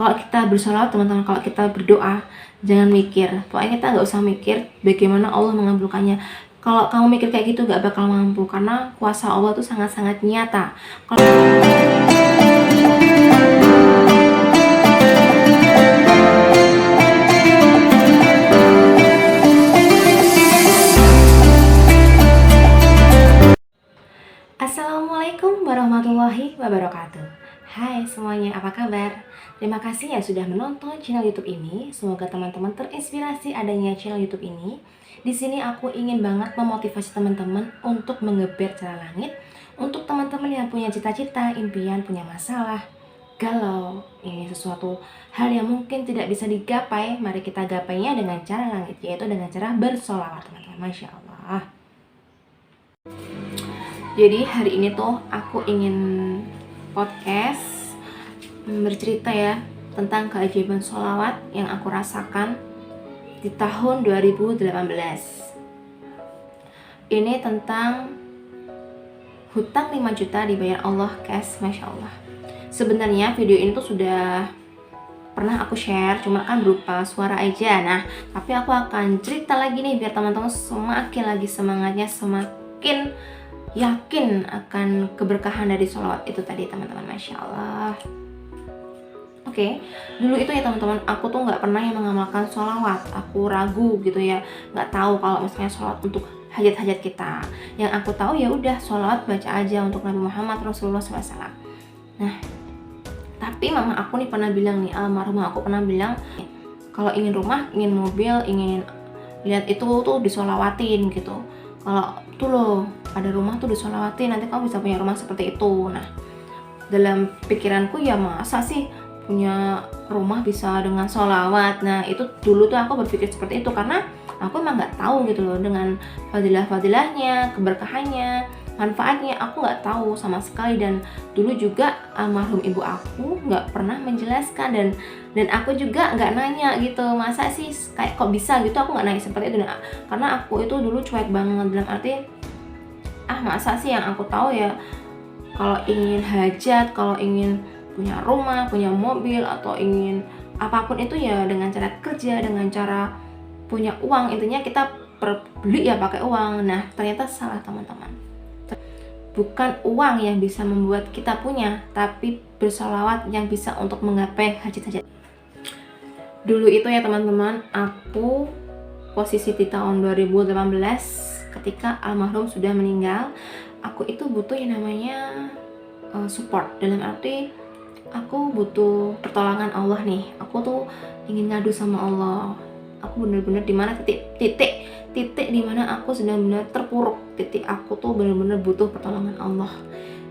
Kalau kita bersolawat teman-teman, kalau kita berdoa, jangan mikir, pokoknya kita nggak usah mikir bagaimana Allah mengabulkannya. Kalau kamu mikir kayak gitu gak bakal mampu, karena kuasa Allah tuh sangat-sangat nyata. Assalamualaikum warahmatullahi wabarakatuh. Hai semuanya, apa kabar? Terima kasih yang sudah menonton channel YouTube ini. Semoga teman-teman terinspirasi adanya channel YouTube ini. Di sini aku ingin banget memotivasi teman-teman untuk menggeber jalan langit. Untuk teman-teman yang punya cita-cita, impian, punya masalah, galau, ini sesuatu hal yang mungkin tidak bisa digapai, mari kita gapainya dengan cara langit, yaitu dengan cara bersolawat, teman-teman. Masya Allah. Jadi hari ini tuh aku ingin podcast bercerita ya tentang keajaiban sholawat yang aku rasakan di tahun 2018. Ini tentang hutang 5 juta dibayar Allah cash, Masya Allah. Sebenarnya video ini tuh sudah pernah aku share, cuma kan berupa suara aja. Nah, tapi aku akan cerita lagi nih biar teman-teman semakin lagi semangatnya, semakin yakin akan keberkahan dari sholawat itu tadi, teman-teman. Masya Allah. Oke, dulu itu ya teman-teman, aku tuh nggak pernah yang mengamalkan sholawat. Aku ragu gitu ya, nggak tahu kalau misalnya sholawat untuk hajat-hajat kita. Yang aku tahu ya udah sholawat baca aja untuk Nabi Muhammad Rasulullah SAW. Nah, tapi mama aku nih pernah bilang nih, almarhumah aku pernah bilang, kalau ingin rumah, ingin mobil, ingin lihat itu tuh disolawatin gitu. Kalau tuh loh ada rumah tuh disolawatin, nanti kamu bisa punya rumah seperti itu. Nah, dalam pikiranku ya masa sih punya rumah bisa dengan sholawat. Nah, itu dulu tuh aku berpikir seperti itu karena aku emang nggak tahu gitu loh dengan fadilah-fadilahnya, keberkahannya, manfaatnya aku nggak tahu sama sekali. Dan dulu juga almarhum ibu aku nggak pernah menjelaskan, dan aku juga nggak nanya gitu, masa sih kayak kok bisa gitu, aku nggak nanya seperti itu. Nah, karena aku itu dulu cuek banget, dalam arti masa sih, yang aku tahu ya kalau ingin hajat, kalau ingin punya rumah, punya mobil, atau ingin apapun itu ya dengan cara kerja, dengan cara punya uang. Intinya kita beli ya pakai uang. Nah, ternyata salah teman-teman. Bukan uang yang bisa membuat kita punya, tapi bersolawat yang bisa untuk menggapai hajat-hajat. Dulu itu ya teman-teman, aku posisi di tahun 2018 ketika almarhum sudah meninggal. Aku itu butuh yang namanya support, dalam arti aku butuh pertolongan Allah nih. Aku tuh ingin ngadu sama Allah. Aku bener-bener dimana titik dimana aku sedang benar terpuruk, titik aku tuh bener-bener butuh pertolongan Allah.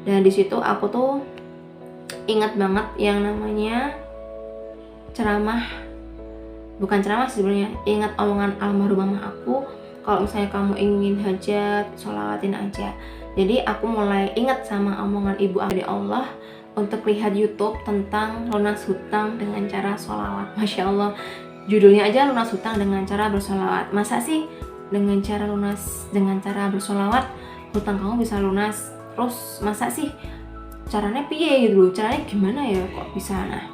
Dan di situ aku tuh ingat banget yang namanya ceramah, bukan ceramah sebenarnya, ingat omongan almarhum mama aku, kalau misalnya kamu ingin hajat, sholawatin aja. Jadi aku mulai ingat sama omongan ibu dari Allah untuk lihat YouTube tentang lunas hutang dengan cara sholawat. Masya Allah, judulnya aja lunas hutang dengan cara bersolawat. Masa sih dengan cara bersolawat hutang kamu bisa lunas? Terus masa sih caranya piye gitu, caranya gimana ya kok bisa? Nah,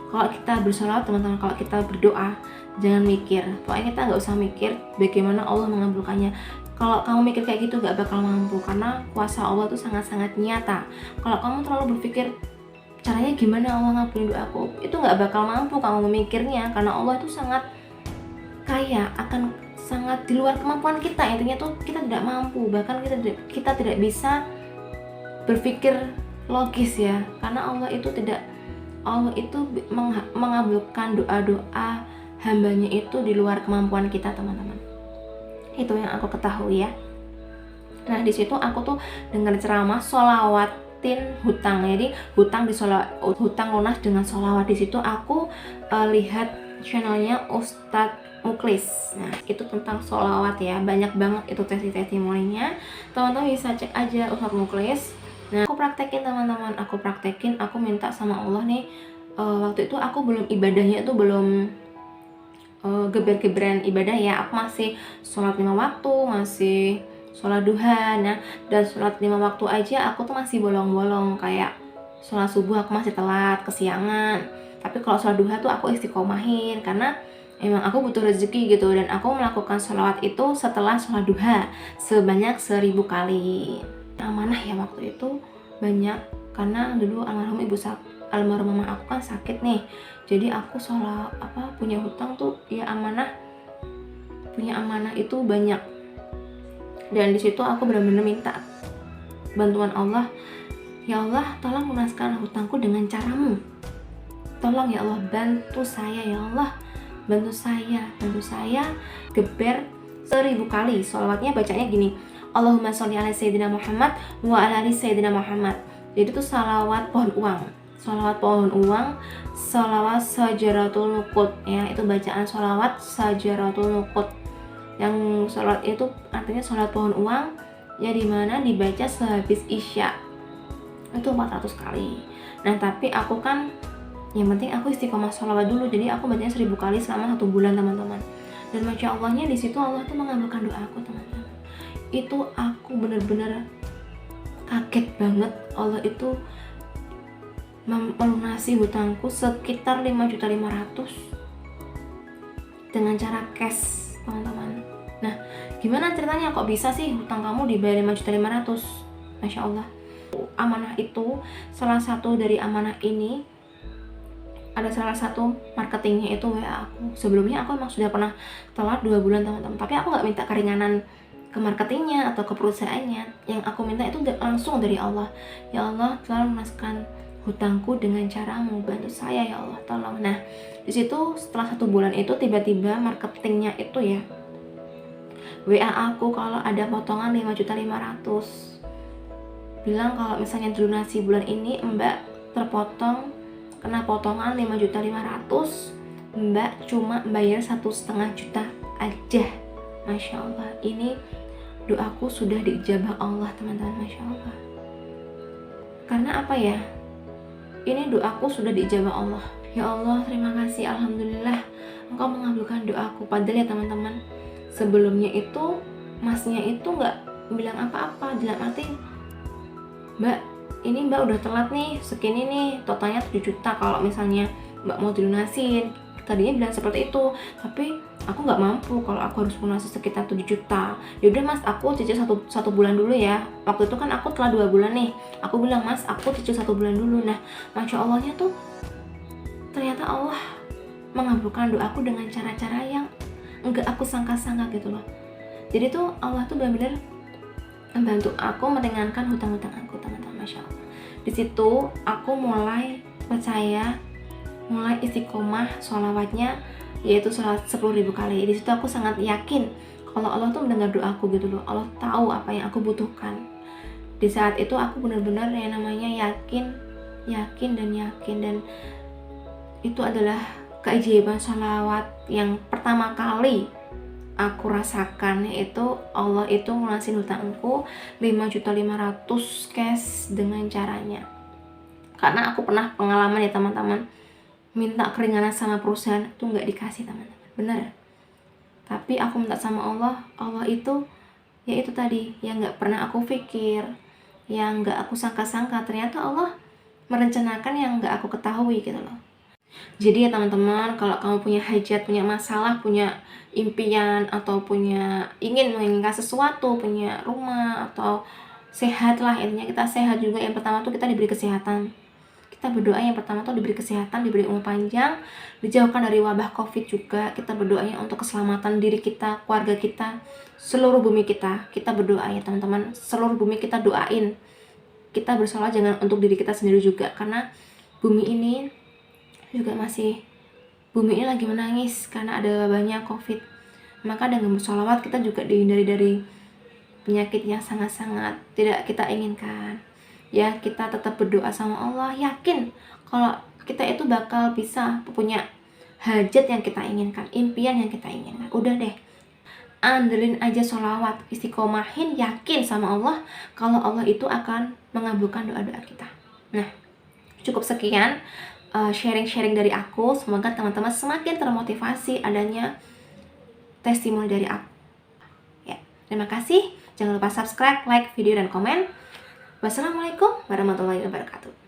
kalau kita bersolawat teman-teman, kalau kita berdoa, jangan mikir, pokoknya kita nggak usah mikir bagaimana Allah mengabulkannya. Kalau kamu mikir kayak gitu gak bakal mampu, karena kuasa Allah tuh sangat-sangat nyata. Kalau kamu terlalu berpikir caranya gimana Allah ngabulin doaku, itu gak bakal mampu kamu memikirnya, karena Allah itu sangat kaya, akan sangat di luar kemampuan kita. Intinya tuh kita tidak mampu, bahkan kita tidak bisa berpikir logis ya, karena Allah itu mengabulkan doa-doa hambanya itu di luar kemampuan kita, teman-teman. Itu yang aku ketahui ya. Nah, di situ aku tuh dengar ceramah sholawatin hutang. Jadi hutang lunas dengan sholawat. Di situ aku lihat channelnya Ustadz Muklis. Nah, itu tentang sholawat ya, banyak banget itu testimoninya. Teman-teman bisa cek aja Ustadz Muklis. Nah, aku praktekin teman-teman, aku minta sama Allah nih. Waktu itu aku belum ibadahnya itu belum geber-geberan ibadah ya. Aku masih sholat 5 waktu, masih sholat duha. Nah, dan sholat 5 waktu aja aku tuh masih bolong-bolong, kayak sholat subuh aku masih telat, kesiangan. Tapi kalau sholat duha tuh aku istiqomahin karena emang aku butuh rezeki gitu, dan aku melakukan sholawat itu setelah sholat duha sebanyak 1000 kali. Amanah ya waktu itu banyak, karena dulu almarhum mama aku kan sakit nih, jadi aku punya hutang tuh ya punya amanah itu banyak. Dan di situ aku benar-benar minta bantuan Allah. Ya Allah, tolong lunaskan hutangku dengan caramu. Tolong ya Allah, bantu saya ya Allah, bantu saya geber 1000 kali. Sholawatnya bacanya gini, Allahumma sholli ala sayyidina Muhammad wa ala ali sayyidina Muhammad. Jadi itu salawat pohon uang, salawat sajaratul nukut ya, itu bacaan salawat sajaratul nukut. Yang salawat itu artinya salawat pohon uang ya, dimana dibaca sehabis isya itu 400 kali. Nah tapi aku kan yang penting aku istiqomah sholawat dulu, jadi aku bacanya 1000 kali selama 1 bulan teman-teman. Dan masya Allahnya di situ Allah tuh mengabulkan doa aku teman-teman. Itu aku bener-bener kaget banget, Allah itu melunasi hutangku sekitar 5.500.000 dengan cara cash teman-teman. Nah gimana ceritanya kok bisa sih hutang kamu dibayar 5.500.000? Masya Allah. Amanah itu, salah satu dari amanah ini ada salah satu marketingnya itu WA aku. Sebelumnya aku emang sudah pernah telat 2 bulan teman-teman, tapi aku nggak minta keringanan ke marketingnya atau ke perusahaannya. Yang aku minta itu langsung dari Allah. Ya Allah, tolong lunaskan hutangku dengan caramu, bantu saya ya Allah, tolong. Nah di situ setelah 1 bulan itu tiba-tiba marketingnya itu ya WA aku kalau ada potongan 5.500.000, bilang kalau misalnya donasi bulan ini Mbak terpotong, kena potongan 5.500.000, Mbak cuma bayar 1,5 juta aja. Masya Allah, ini doaku sudah diijabah Allah teman-teman, Masya Allah. Karena apa ya, ini doaku sudah diijabah Allah. Ya Allah, terima kasih, alhamdulillah Engkau mengabulkan doaku. Padahal ya teman-teman, sebelumnya itu masnya itu nggak bilang apa-apa, dalam arti Mbak, ini Mbak udah telat nih, segini nih, totalnya 7 juta kalau misalnya Mbak mau dilunasin. Tadinya bilang seperti itu, tapi aku nggak mampu kalau aku harus lunasi sekitar 7 juta. Yaudah Mas, aku cicil satu bulan dulu ya. Waktu itu kan aku telah 2 bulan nih. Aku bilang, Mas, aku cicil 1 bulan dulu. Nah, Masya Allahnya tuh ternyata Allah mengabulkan doaku dengan cara-cara yang nggak aku sangka-sangka gitu loh. Jadi tuh Allah tuh benar-benar membantu aku meringankan hutang-hutang aku teman-teman, Masya Allah. Di situ aku mulai percaya, mulai istiqomah sholawatnya, yaitu sholat 10.000 kali. Di situ aku sangat yakin kalau Allah tuh mendengar doaku gitu loh. Allah tahu apa yang aku butuhkan. Di saat itu aku benar-benar yang namanya yakin dan itu adalah keajaiban sholawat yang pertama kali aku rasakan, yaitu Allah itu ngelunasin hutangku 5.500.000 cash dengan caranya. Karena aku pernah pengalaman ya teman-teman, minta keringanan sama perusahaan itu nggak dikasih teman-teman, bener. Tapi aku minta sama Allah itu ya itu tadi yang nggak pernah aku pikir, yang nggak aku sangka-sangka, ternyata Allah merencanakan yang nggak aku ketahui gitu loh. Jadi ya teman-teman, kalau kamu punya hajat, punya masalah, punya impian, atau ingin menginginkan sesuatu, punya rumah, atau sehat lah, intinya kita sehat juga. Yang pertama tuh kita diberi kesehatan. Kita berdoa yang pertama tuh diberi kesehatan, diberi umur panjang, dijauhkan dari wabah COVID juga. Kita berdoanya untuk keselamatan diri kita, keluarga kita, seluruh bumi kita. Kita berdoa ya teman-teman, seluruh bumi kita doain. Kita bersolat jangan untuk diri kita sendiri juga, karena bumi ini lagi menangis karena ada wabahnya COVID. Maka dengan bersolawat kita juga dihindari dari penyakit yang sangat-sangat tidak kita inginkan. Ya, kita tetap berdoa sama Allah, yakin kalau kita itu bakal bisa punya hajat yang kita inginkan, impian yang kita inginkan. Udah deh, andelin aja sholawat, istiqomahin, yakin sama Allah kalau Allah itu akan mengabulkan doa-doa kita. Nah, cukup sekian sharing-sharing dari aku. Semoga teman-teman semakin termotivasi adanya testimoni dari aku. Ya, terima kasih. Jangan lupa subscribe, like video, dan komen. Wassalamualaikum warahmatullahi wabarakatuh.